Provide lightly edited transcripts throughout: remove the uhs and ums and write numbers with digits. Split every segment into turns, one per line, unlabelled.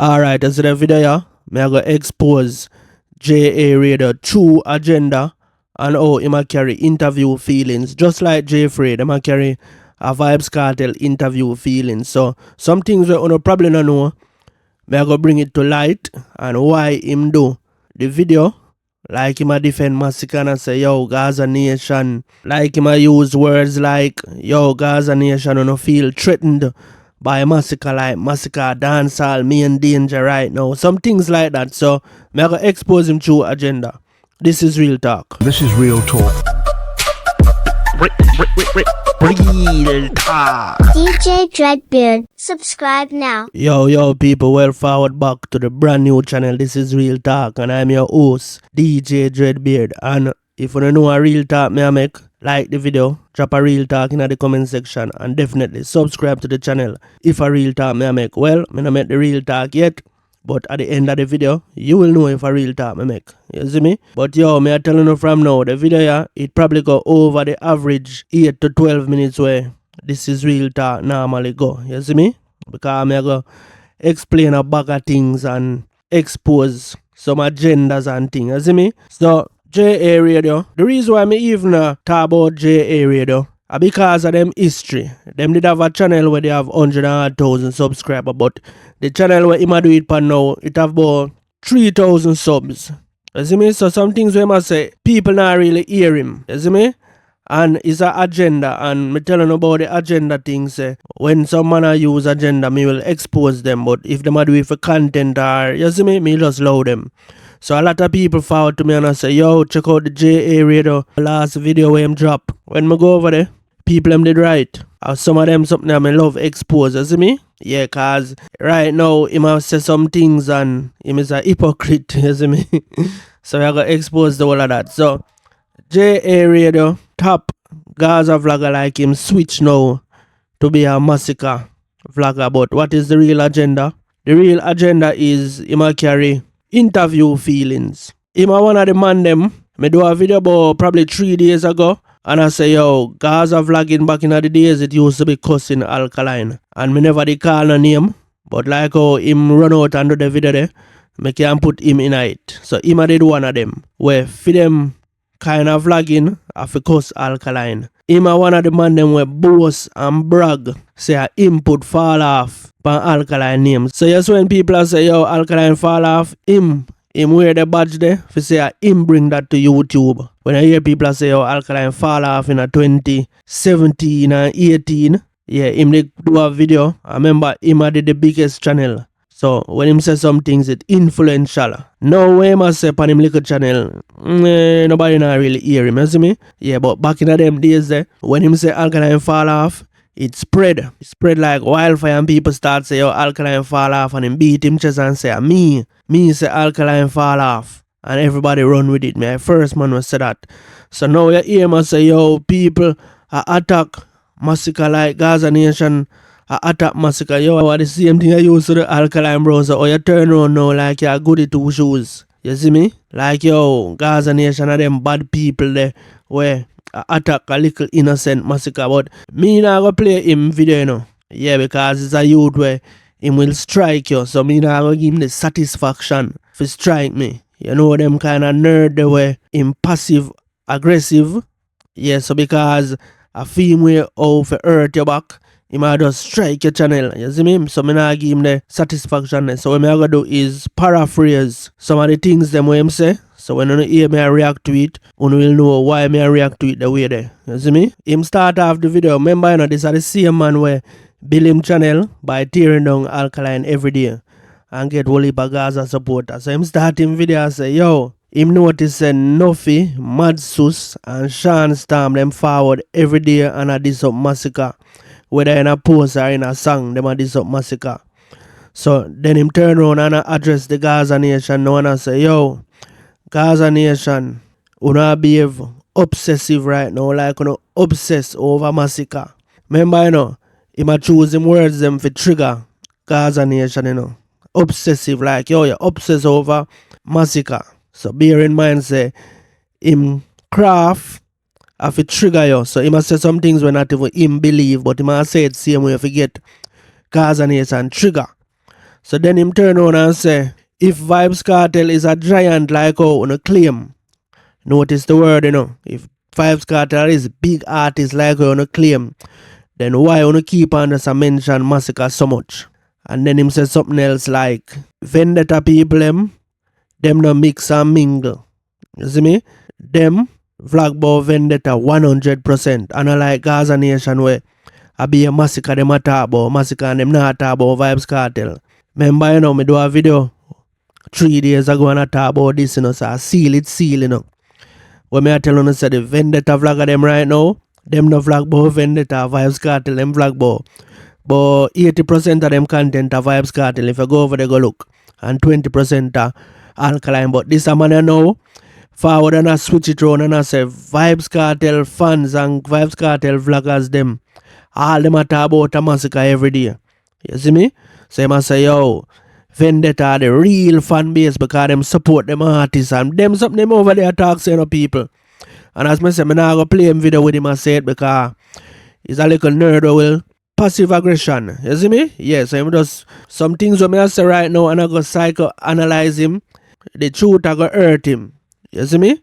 Alright, as the video, yeah, me I go expose JA Radio true agenda and how he might carry interview feelings. Just like Jeffrey, they might carry a vybzkartel interview feelings. So some things we on probably don't know, me I go bring it to light and why him do the video. Like him a defend Masicka and say, yo, Gaza Nation. Like him a use words like, yo, Gaza Nation, you no feel threatened by Masicka, like Masicka, Dancehall, me in danger right now. Some things like that. So, me gonna expose him through agenda. This is Real Talk.
This is Real Talk.
Real Talk.
DJ Dreadbeard, subscribe now.
Yo, people, well forward back to the brand new channel. This is Real Talk, and I'm your host, DJ Dreadbeard. And if you don't know a Real Talk me I make, like the video, drop a Real Talk in the comment section, and definitely subscribe to the channel if a Real Talk me I make. Well, me not make the Real Talk yet, but at the end of the video, you will know if a Real Talk me make. You see me? But yo, me I telling you from now, the video yeah, it probably go over the average 8 to 12 minutes where this is Real Talk normally go. You see me? Because me I go explain a bag of things and expose some agendas and things. You see me? So, JA Radio, the reason why me even talk about JA Radio are because of them history. Them did have a channel where they have 100,000 subscribers, but the channel where him do it for now, it have about 3,000 subs. You see me? So some things we must say, people not really hear him. You see me? And it's an agenda, and me telling about the agenda things. When some man use agenda, me will expose them. But if them do it for content or, you see me just allow them. So a lot of people forward to me and I say, yo, check out the JA Radio last video where him drop. When me go over there, people them did right. Some of them something that I love expose, you see me? Yeah, cause right now he must say some things and he is a hypocrite, you see me? So I got exposed to all of that. So JA Radio, top Gaza vlogger like him switch now to be a masicka vlogger. But what is the real agenda? The real agenda is he must carry interview feelings. Him a one of the man them. Me do a video about probably 3 days ago. And I say, yo, Gaza vlogging back in the days, it used to be cussing alkaline. And me never did call no name. But like how him run out and do the video there, me can put him in it. So him a did one of them. Where for them kind of vlogging, I fi cuss alkaline. Him a one of the man them where boast and brag. Say him put fall off pan alkaline names. So yes, when people say, yo, alkaline fall off, him wear the badge there, for say him bring that to YouTube. When I hear people say, oh, alkaline fall off in a 2017 and 18, yeah, him they do a video. I remember him did the biggest channel. So when him say some things, it influential. Now when him say on him little channel, nobody not really hear him, you see me? Yeah, but back in them days there, when him say alkaline fall off, it spread. It spread like wildfire and people start say, yo, alkaline fall off, and him beat him chest and say, me say alkaline fall off. And everybody run with it. My first man was say that. So now you hear me say, yo, people attack Masicka like Gaza Nation attack Masicka. Yo, what the same thing I use to the alkaline browser. Or you turn around now like you're goody two shoes. You see me? Like, yo, Gaza Nation are them bad people there where attack a little innocent Masicka. But me not gonna play him video, you know. Yeah, because it's a youth where him will strike you. So me not gonna give him the satisfaction to strike me. You know them kind of nerd they were passive aggressive. Yeah, so because a female out for hurt your back, he might just strike your channel. You see me? So me not give him the satisfaction. So what I'm gonna do is paraphrase some of the things them what him say. So when you hear me react to it, you will know why me react to it the way there. You see me? Him start off the video. Remember, you know, this is the same man where build him channel by tearing down alkaline every day and get whole heap of Gaza supporters. So him start him video and say, yo, him notice Nuffy, Mad Sus and Sean Storm them forward every day and a diss up Masicka. Whether in a post or in a song, them a diss up Masicka. So then him turn around and address the Gaza Nation now and say, yo, Gaza Nation, you know behave obsessive right now, like you know obsess over Masicka. Remember, you know, him a choose him words them for trigger Gaza Nation, you know. Obsessive, like, yo, you're obsessed over Masicka. So bear in mind, say, him craft have to trigger you. So he must say some things when not even him believe, but he must say it same way if you get Gaza Nation trigger. So then him turn on and say, if Vybz Kartel is a giant like how on claim, notice the word, if Vybz Kartel is big artist like how on claim, then why on keep on just mention Massacre so much? And then him say something else like, Vendetta people them no mix and mingle. You see me? Them Vlog about Vendetta 100%. And I like Gaza Nation where I be a massacre them a talk about, massacre and them not talk about Vybz Kartel. Remember, me do a video 3 days ago and I talk about this, so I seal it. When me I tell you, say the Vendetta vlog of them right now, them no vlog about Vendetta, Vybz Kartel, them vlog about. But 80% of them content are Vybz Kartel. If you go over there, go look. And 20% are alkaline. But this a man I know, forward and I switch it around and I say Vybz Kartel fans and Vybz Kartel vloggers them. All them a talk about a massacre every day. You see me? So I say, yo, Vendetta are the real fan base because them support them artists and them something them over there talk saying people. And as I say, I'm not going to play him video with him and say it because he's a little nerd who will passive aggression. You see me? Yes, so I'm just some things what I say right now and I go psychoanalyze him. The truth I go hurt him. You see me?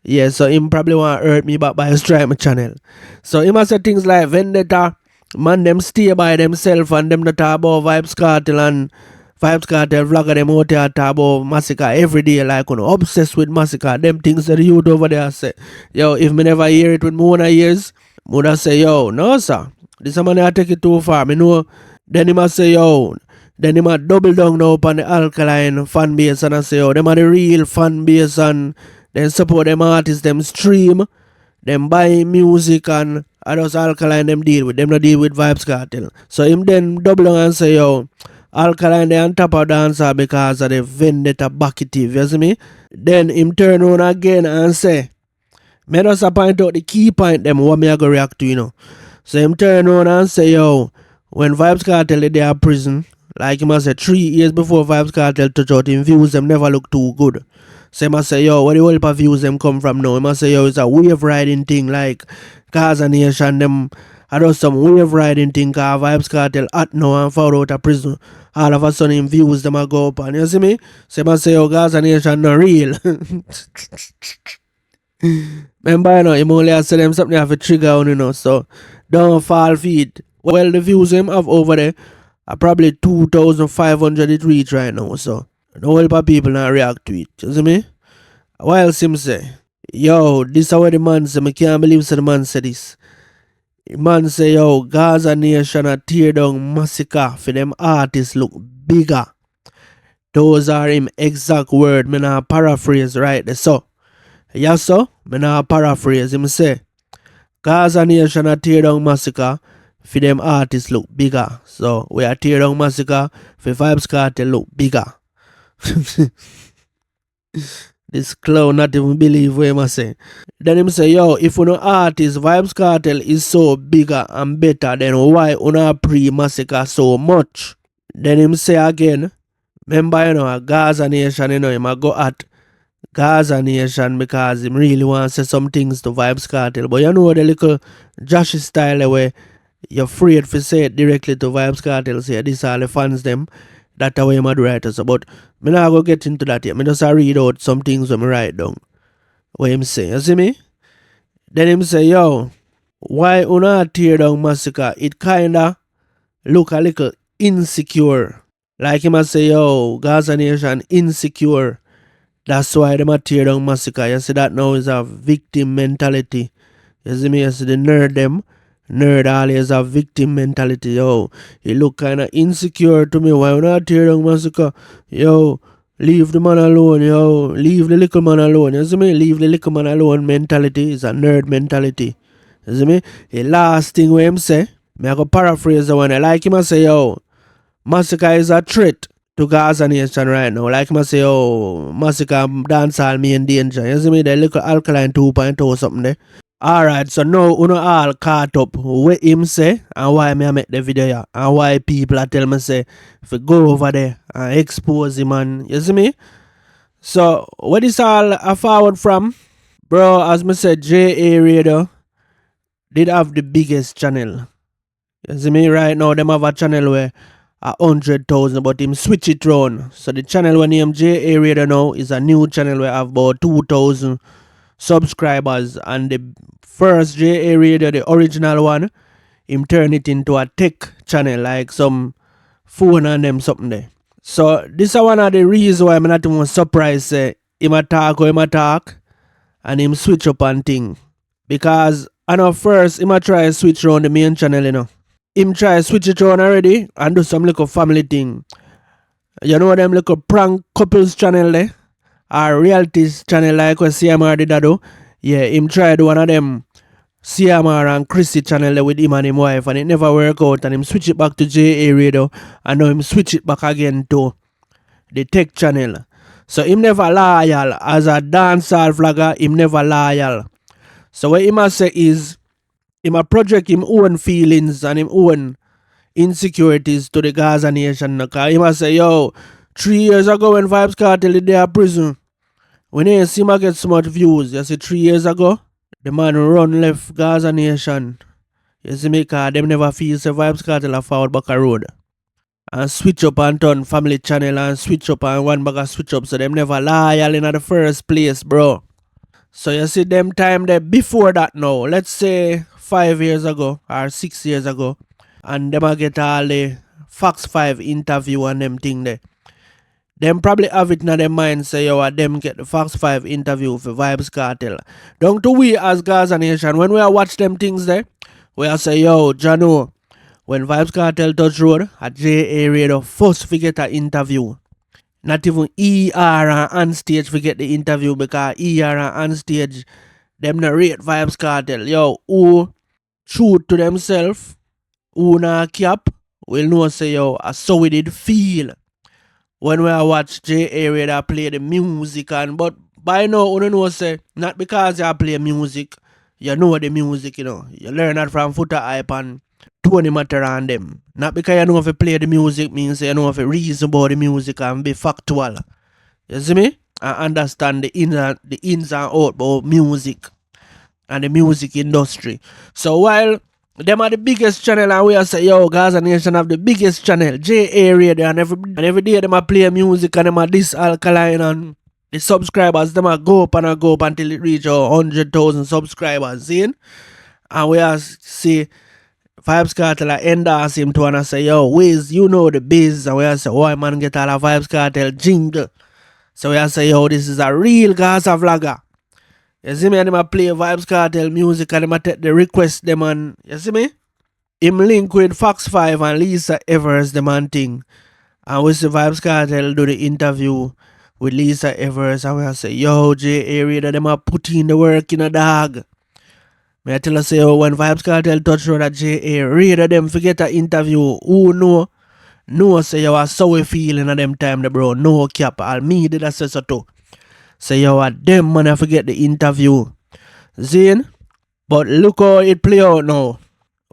Yeah, so him probably want to hurt me back by strike my channel. So he must say things like Vendetta, man them stay by themselves and them the talk about Vybz Kartel and Vybz Kartel vlogger them out there talk about Massacre every day like obsessed with Massacre. Them things that the youth over there say. Yo, if me never hear it with me own ears, would say, yo, no sir. This man I take it too far. Me know. Then he must say, yo. Then he must double down now upon the alkaline fan base and I say, yo, them are the real fan base and then support them artists, them stream, them buy music and others alkaline them deal with. Them not deal with Vybz Kartel. So him then double down and say, yo, alkaline they on top of dancer because of the Vendetta bucketive, you see me? Then him turn on again and say, me just point out the key point them what me I go react to, So him turn on and say, yo, when Vybz Kartel they are prison, like he must say 3 years before Vybz Kartel touch out, him views them never look too good. So he must say, yo, where the whole of views them come from now? He must say, yo, it's a wave riding thing like Gaza Nation, them I do some wave riding thing cause Vybz Kartel at now and fall out of prison. All of a sudden him views them a go up and you see me? So he must say, yo, Gaza Nation not real. Remember, him only has to say them something have a trigger on, so don't fall feet. Well, the views him have over there are probably 2,500 it reach right now, so the whole of people not react to it. You see me? While him say, yo, this is what the man say, I can't believe the man say this. The man say, yo, Gaza Nation a tear down Massacre for them artists look bigger. Those are him exact word, me not paraphrase right there, so. Yes, so, me not paraphrase him say, Gaza Nation a tear down Massacre for them artists look bigger. So, we are tear down Massacre for Vybz Kartel look bigger. This clown not even believe what him say. Then him say, yo, if uno artist Vybz Kartel is so bigger and better, then why uno pre-Massacre so much? Then him say again, remember, a Gaza Nation, him a go at Gaza Nation because him really want to say some things to Vybz Kartel. But you know the little Josh style where you're afraid to say it directly to Vybz Kartel, say this all the fans them. That's the way I'm write us. But I'm not going to get into that yet. I just read out some things when I write down. What him say, you see me? Then him say, yo, why una tear down Massacre? It kinda look a little insecure. Like him a say, yo, Gaza Nation insecure. That's why them a tear down Massacre. You see that now is a victim mentality. You see me? You see the nerd them. Nerd always have victim mentality. Yo, he look kinda insecure to me. Why you not tear down Massacre? Yo, leave the man alone. Yo, leave the little man alone. You see me? Leave the little man alone mentality is a nerd mentality. You see me? The last thing where him say, me I go paraphrase the one. I like him I say, yo, Massacre is a threat to Gaza Nation right now. Like him I say, yo, Massacre dancehall me in danger. You see me? The little alkaline 2.0 something there. Alright, so now uno all caught up what him say and why me I make the video here and why people are tell me say if you go over there and expose him and you see me? So what is all a forward from? Bro, as me said, JA Radio did have the biggest channel. You see me right now, them have a channel where 100,000, but him switch it round. So the channel when name JA Radio now is a new channel where I have about 2,000 subscribers, and the first JA Radio, the original one, him turn it into a tech channel, like some phone and them something there. So this is one of the reasons why I'm not even surprised him attack or him attack and him switch up and thing. Because I know first him a try switch around the main channel, you know. Him try switch it around already and do some little family thing. You know them little prank couples channel there? Or realities channel like what CMR did that do? Yeah, him try do one of them CMR and Chrissy channel there with him and him wife, and it never work out, and him switch it back to JA Radio, and now him switch it back again to the tech channel. So him never loyal. As a dancehall vlogger, him never loyal. So what him a say is, him a project him own feelings and him own insecurities to the Gaza nation. Because him a say, yo, 3 years ago when vybzkartel did their prison, when they see him get so much views, you see 3 years ago, the man run left Gaza nation. You see me, because them never feel say vybzkartel a forward back a road. And switch up and turn family channel and switch up and one bag of switch up, so them never loyal in the first place, bro. So you see them time there before that now, let's say 5 years ago or 6 years ago, and them a get all the Fox 5 interview and them thing there. Them probably have it in their mind, say, yo, them get the Fox 5 interview for vybzkartel. Don't do we as Gaza Nation, when we watch them things there, we are say, yo, Jano, when vybzkartel touch road, at JA Radio first we get an interview. Not even ER and Onstage we get the interview, because ER and Onstage, them narrate vybzkartel. Yo, who true to themselves, who na cap, will know say, yo, so we did feel when we watch JA Radio play the music. And but by now, you know say, not because you play music, you know the music, you know. You learn that from Footer Hype and Tony Matter and them. Not because you know if you play the music means you know if you reason about the music and be factual. You see me? I understand the ins and outs about music and the music industry. So while them are the biggest channel and we are say, yo, Gaza Nation have the biggest channel, JA Radio, and every day them a play music and them are this alkaline, and the subscribers them a go up until it reach 100,000 subscribers, see? And we are see vybzkartel endorse him to, and I say, yo, Wiz, you know the biz. And we are say, why man get all a vybzkartel jingle. So we are say, yo, this is a real Gaza vlogger. You see me, and him a play vybzkartel music and him a take the request them, and you see me? Him link with Fox 5 and Lisa Evers the man thing. And we see vybzkartel do the interview with Lisa Evers, and we say, yo, JA Radio, them a put in the work in a dog. May I tell us, say, when vybzkartel touch road at JA Radio, them forget an interview. Who know say you are so feeling at them time, the bro. No cap. All me did I say so too. Say you are them man, I forget the interview. Zine? But look how it play out now.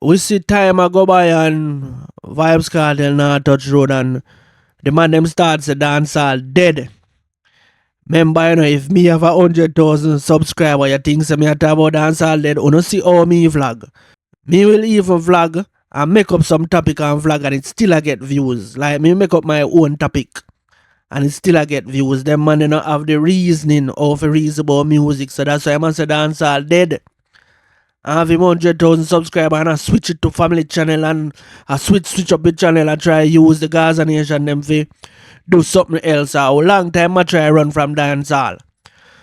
We see time I go by and vybzkartel now touch road, and the man them starts the dancehall dead. Remember, you know, if me have 100,000 subscribers, you think so me a talk about dancehall dead, you don't see how me vlog. Me will even vlog and make up some topic and vlog, and it still I get views. Like me make up my own topic and it still I get views. Them man, they not have the reasoning of a reason about music. So that's why I must say dancehall dead. I have him 100,000 subscribers and I switch it to family channel, and I switch up the channel and try use the Gaza Nation them for do something else. A long time I try run from dancehall.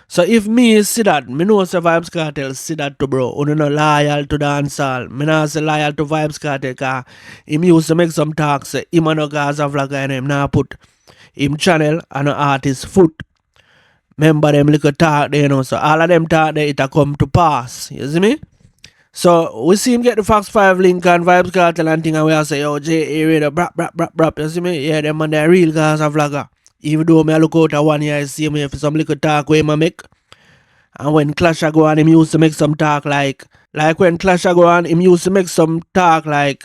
So if me see that, me know say vybzkartel see that too, bro. You know loyal to dancehall. Me not say loyal to vybzkartel, because him used to make some talks say him and no Gaza vlogger and him now put him channel and no artist foot. Remember them little talk there, you know. So all of them talk there, it a come to pass. You see me? So we see him get the Fox 5 link and vybzkartel and thing, and we all say, yo, JA Radio, brap. You see me? Yeah, them man, they're real Gaza vlogger. Even though me I look out at one year, I see me for some little talk where I make. And when Clash a go on, him used to make some talk like when Clash a go on, him used to make some talk like,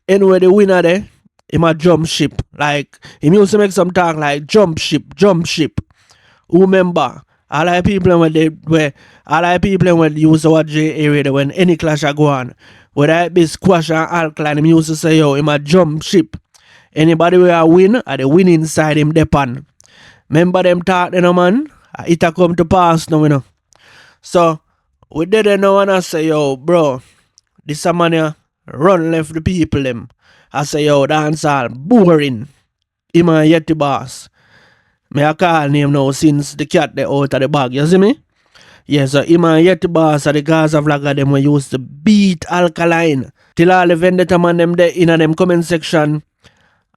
anyway the winner there, him a jump ship. Like, him used to make some talk like jump ship. Who remember? All the people when they used to watch JA Radio, when any Clash a go on, whether it be squash and alkaline, him used to say, yo, him a jump ship. Anybody where I win, at the winning side him depan. Remember them talk, you know, man? It a come to pass now, you know. So, we did it now and I say, yo, bro, this a man here run left the people them. I say, yo, dancehall boring. Him a Yeti boss. Me a call name now since the cat they out of the bag, you see me? Yeah, so him and Yeti boss are the Gaza vlogger them we used to beat Alkaline. Till all the vendetta man them there in a them comment section.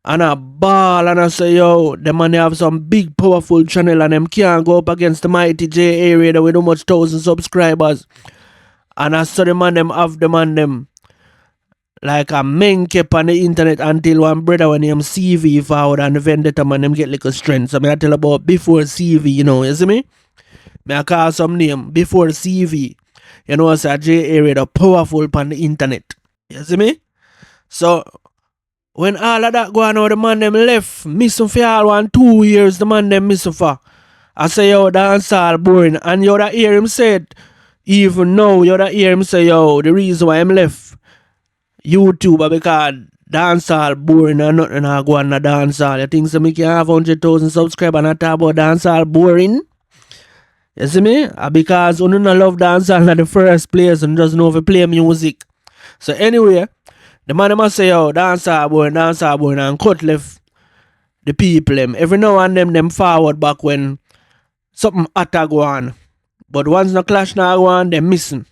And a ball and I say, yo, the man they have some big powerful channel and them can't go up against the mighty JA Radio with no much 1,000 subscribers. And I saw the man them have the man them like a men kept on the internet until one brother when him CV forward and the vendetta man them get like a strength. So me I tell about before CV, you know, you see me? Me I call some name before CV. You know, it's a JA Radio powerful on the internet. You see me? So when all of that go on, the man them left, missing for all 1 2 years, the man them missing for. I say, yo, dancehall boring. And you that hear him said, even now, you that hear him say, yo, the reason why I'm left YouTube because dancehall boring and nothing I go on the dancehall. You think so me can have 100,000 subscribers and I talk about dancehall boring? You see me? Because you don't love dancehall in the first place and just know if you play music. So anyway, the man must say, yo, dancehall boring and cut left the people them. Every now and then them forward back when something hotter go on. But once the clash now go on, them missing.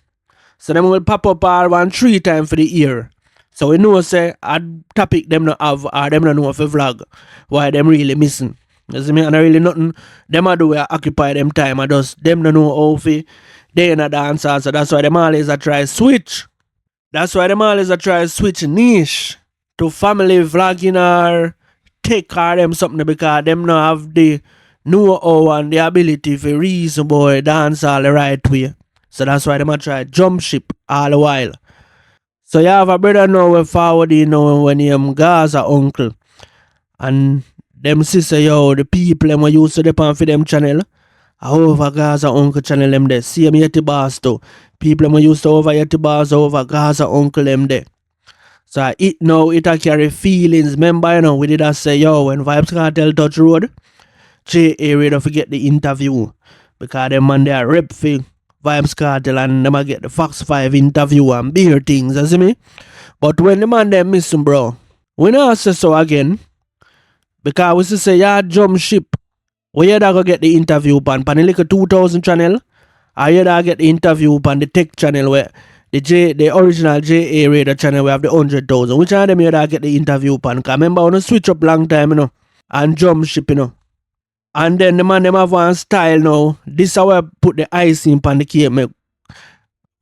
So them will pop up all 1 3 times for the year. So we know say a topic them not have or them not know if a vlog why them really missing. You see me? And really nothing them a do where occupy them time. I just them don't know how fi they in a dancer. So that's why them always a try switch. That's why them always a try switch niche to family vlogging or tech or them something because them not have the know-how and the ability for reason boy dance all the right way. So that's why them a try jump ship all the while. So you have a brother now we forward you know when him Gaza uncle and them sister yo the people them we used to depend for them channel. Over Gaza uncle channel them there. See me Yeti boss too. People them we used to over Yeti boss over Gaza uncle them there. So it now it a carry feelings. Remember you know we did a say yo when vybzkartel touch road JA Radio forget the interview because them man they are rep for vybzkartel and them a get the Fox 5 interview and bigger things, you see me? But when the man them missing bro, we not say so again because we say yeah jump ship. We you da go get the interview pan the little 2000 channel or you da get the interview pan the tech channel where the original JA Radio channel we have the 100,000. Which one of them you da get the interview pan? Cause remember when you switch up long time you know and jump ship you know. And then the man them have one style now. This is how I put the icing on the cake make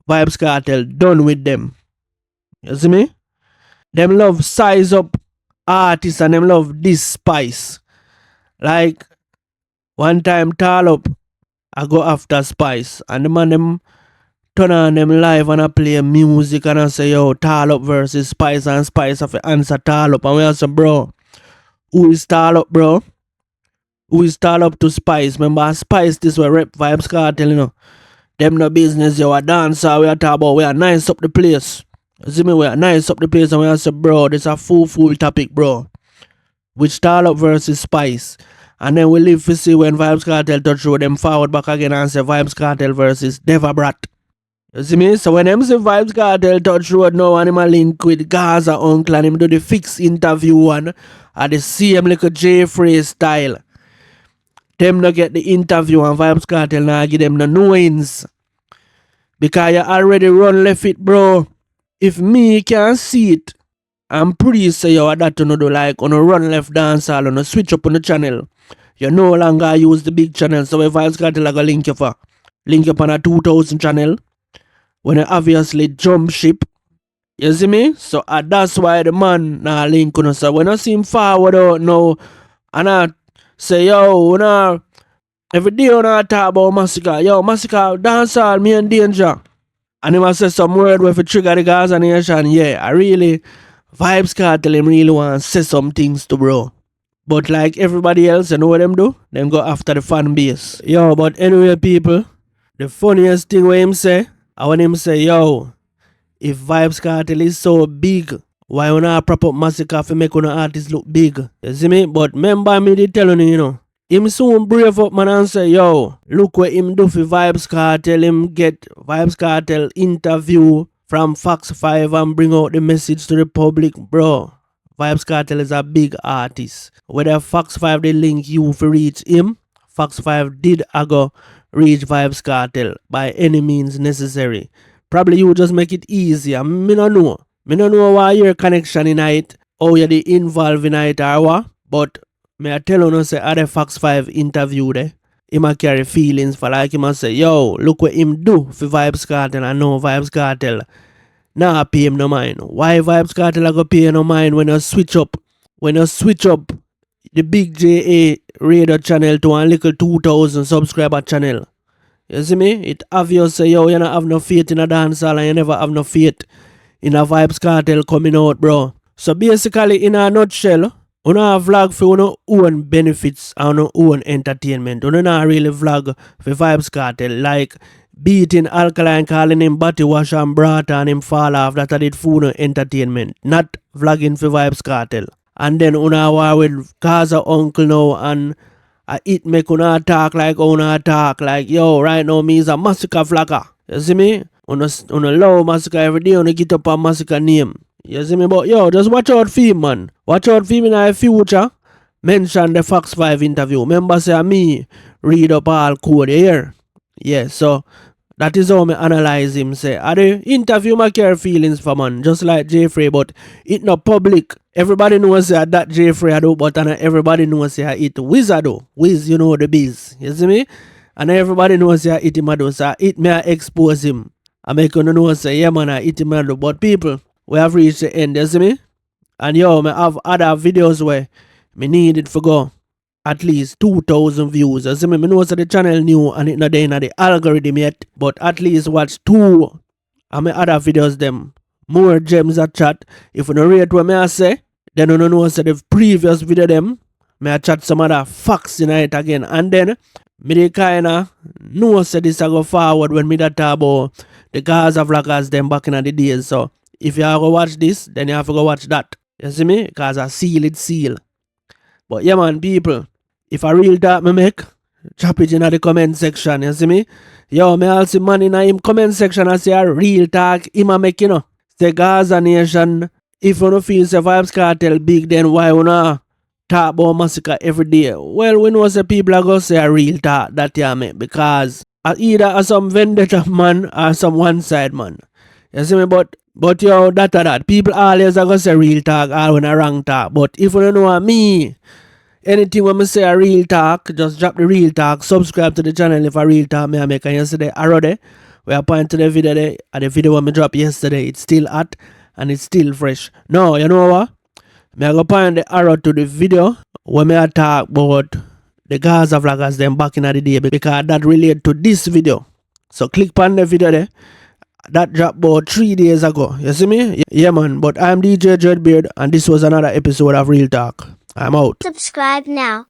vybzkartel done with them. You see me? Them love size up artists and them love this spice. Like one time tall up I go after Spice and the man them turn on them live and I play music and I say yo tall up versus Spice and Spice have to answer tall up and we say bro who is tall up bro? Who is tall up to Spice? Remember Spice this way rep vybzkartel you know. Them no business yo a dancer we are talk about we are nice up the place. You see me we are nice up the place and we are say bro this a full topic bro. Which tall up versus Spice. And then we live to see when vybzkartel touch road them forward back again and say vybzkartel versus Devabrat. You see me? So when them say vybzkartel touch road now and him a link with Gaza uncle and him do the fix interview one at the same like a J Frey style. Them no get the interview and vybzkartel now give them the knowings. Because you already run left it bro. If me can see it, I'm pretty sure you that to know do like on a run left dancehall on a switch up on the channel. You no longer use the big channel, so if vybzkartel I go link you for. Link up on a 2000 channel. When you obviously jump ship. You see me? So that's why the man nah link on us. So when I see him forward out now, and I say, yo, nah, every day when I talk about masicka, yo, masicka, dancehall, me in danger. And he must say some word where if trigger the Gaza nation, yeah, I really, vybzkartel him really want to say some things to bro. But like everybody else, you know what them do? Them go after the fan base. Yo, but anyway, people, the funniest thing where him say, I want him say, yo, if vybzkartel is so big, Why you not prop up Masicka for make una artist look big? You see me? But remember me did tell you, you know. Him soon brave up man and say, yo, look what him do for Vybz Kartel. Him get Vybz Kartel interview from Fox 5 and bring out the message to the public. Bro, Vybz Kartel is a big artist. Whether Fox 5 they link you for reach him, Fox 5 did ago reach Vybz Kartel by any means necessary. Probably you just make it easier. Me no know. Me no know why your connection in it, or you the involved in it or what. But me I tell you no say at the Fox 5 interview there, him a carry feelings for like him a say, yo, look what him do for Vybz Kartel. I know Vybz Kartel nah pay him no mind. Why Vybz Kartel a go pay no mind when you switch up the big JA Radio channel to a little 2,000 subscriber channel? You see me? It obvious say, yo, you not have no faith in a dancehall and you never have no faith in a Vybz Kartel coming out, bro. So basically, in a nutshell, you know vlog for your own benefits and your own entertainment. You not really vlog for Vybz Kartel, like beating alkaline, calling him body wash and brat and him fall off. That I did for no entertainment, not vlogging for Vybz Kartel. And then una war with Gaza uncle now and it make una talk like una talk like, yo, right now me is a masicka vlogger. You see me? Una love masicka every day, una get up a masicka name. You see me? But yo, just watch out for him, man. Watch out for him in the future. Mention the Fox 5 interview. Remember say me read up all code here. Yeah, so that is how me analyze him. Say, at the interview my care feelings for man, just like Jeffrey, but it not public. Everybody knows that Jeffrey I do, but everybody knows it Wizard do. Wiz, you know the biz. You see me? And everybody knows it him a do. So it may expose him. I make you know say, yeah man, I eat him a do. But people, we have reached the end, you see me? And yo, me have other videos where me need it for go at least 2,000 views. You see me? Me know that the channel new and it not there in the algorithm yet. But at least watch 2 of my other videos them. More gems at chat. If you don't rate what I say, then you know that the previous video them, me I chat some other facts in it again. And then me they kinda know say this I go forward when me that talk about the Gaza vloggers them back in the days. So if you have to watch this, then you have to go watch that. You see me? Because I seal. But yeah man, people, if a real talk me make, drop it in the comment section, you see me? Yo, me also man in him comment section and say a real talk, him a make, you know. Say Gaza Nation, if you don't feel say Vybz Kartel big, then why you not talk about massacre every day? Well, we know say people are going to say a real talk that you make, because either as some vendetta man or some one side man. You see me? But yo, that. People always are going to say real talk or when a wrong talk. But if you don't know me, anything when I say a real talk, just drop the real talk. Subscribe to the channel if a real talk me I make. And yesterday, already, we are pointing to the video there. And the video when I dropped yesterday, it's still hot and it's still fresh. Now, you know what? Me I go point the arrow to the video when I talk about the Gaza vloggers them back in the day, because that relate to this video. So click on the video there. That dropped about 3 days ago. You see me? Yeah man. But I'm DJ Dreadbeard and this was another episode of Real Talk. I'm out.
Subscribe now.